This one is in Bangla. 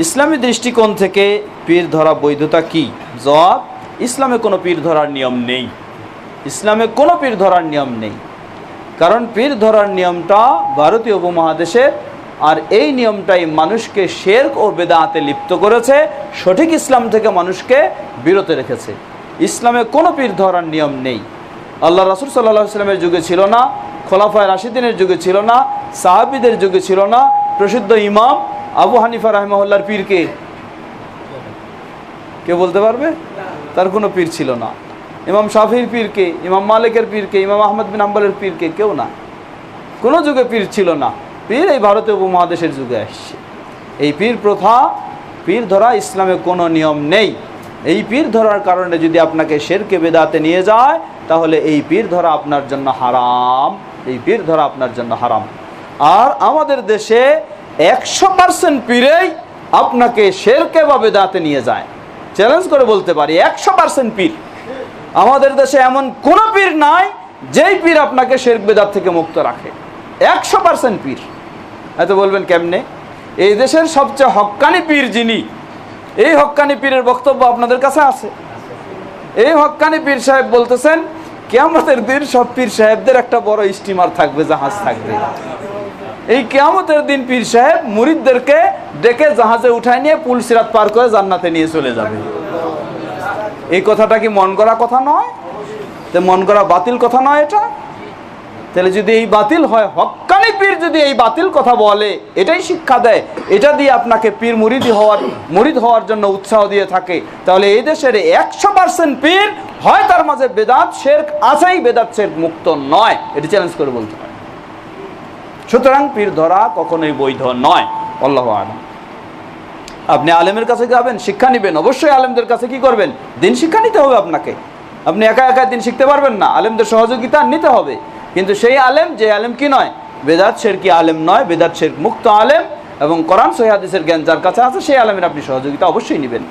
ইসলামী দৃষ্টিকোণ থেকে পীর ধরা বৈধতা কি? জবাব, ইসলামে কোনো পীর ধরার নিয়ম নেই। ইসলামে কোনো পীর ধরার নিয়ম নেই, কারণ পীর ধরার নিয়মটা ভারতীয় উপমহাদেশের, আর এই নিয়মটাই মানুষকে শিরক ও বেদাতে লিপ্ত করেছে, সঠিক ইসলাম থেকে মানুষকে বিরত রেখেছে। ইসলামে কোনো পীর ধরার নিয়ম নেই। আল্লাহ রাসূল সাল্লাল্লাহু আলাইহি ওয়াসাল্লামের যুগে ছিল না, খোলাফায়ে রাশিদিনের যুগে ছিল না, সাহাবীদের যুগে ছিল না। প্রসিদ্ধ ইমাম আবু হানিফা রাহিমাহুল্লাহর পীর কে? কে বলতে পারবে? তার কোনো পীর ছিল না। ইমাম শাফির পীর কে? ইমাম মালিকের পীর কে? ইমাম আহমদ বিন হাম্বলের পীর কে? কেউ না। কোনো যুগে পীর ছিল না। পীর এই ভারতীয় উপমহাদেশের যুগে আসছে। এই পীর প্রথা, পীর ধরা ইসলামে কোনো নিয়ম নেই। এই পীর ধরার কারণে যদি আপনাকে শিরকে বেদাতে নিয়ে যায়, তাহলে এই পীর ধরা আপনার জন্য হারাম। এই পীর ধরা আপনার জন্য হারাম। আর আমাদের দেশে 100% পীরেই আপনাকে শিরকে বা বেদাতে নিয়ে যায়। চ্যালেঞ্জ করে বলতে পারি, 100% পীর। আমাদের দেশে এমন কোনো পীর নাই যেই পীর আপনাকে শিরক বেদাত থেকে মুক্ত রাখে। 100% পীর। এত বলবেন কেমনে? এই দেশের সবচেয়ে হক্কানি পীর যিনি, এই হক্কানি পীরের বক্তব্য আপনাদের কাছে আছে। এই হক্কানি পীর সাহেব বলতেছেন, কিয়ামতের দিন সব পীর সাহেবদের একটা বড় স্টিমার থাকবে, জাহাজ থাকবে। এই কিয়ামতের দিন পীর সাহেব মুরিদদেরকে ডেকে জাহাজে উঠায় নিয়ে পুল সিরাত পার করে জান্নাতে নিয়ে চলে যাবে। এই কথাটা কি মন গড়া কথা নয়? তো মন গড়া বাতিল কথা নয় এটা? তাহলে যদি এই বাতিল হয়, হক্কানি পীর যদি এই বাতিল কথা বলে, এটাই শিক্ষা দেয়, এটা দিয়ে আপনাকে পীর মুরিদ হওয়ার জন্য উৎসাহ দিয়ে থাকে, তাহলে এই দেশের 100% পীর হয় তার মাঝে বেদাত শিরক আছেই, বেদাত শিরক মুক্ত নয়। এটা চ্যালেঞ্জ করে বলতে হয়। সুতরাং পীর ধরা কখনোই বৈধ নয়। আল্লাহু আ'লাম। আপনি আলেমের কাছে যাবেন, শিক্ষা নেবেন, অবশ্যই আলেমদের কাছে কি করবেন? দিন শিক্ষা নিতে হবে আপনাকে। আপনি একা একা দিন শিখতে পারবেন না, আলেমদের সহযোগিতা নিতে হবে। কিন্তু সেই আলেম, যে আলেম কি নয়, বেদাত শিরকি আলেম নয়, বেদাত শিরক মুক্ত আলেম এবং কোরআন সহিহ হাদিসের জ্ঞান যার কাছে আছে, সেই আলেমের আপনি সহযোগিতা অবশ্যই নেবেন।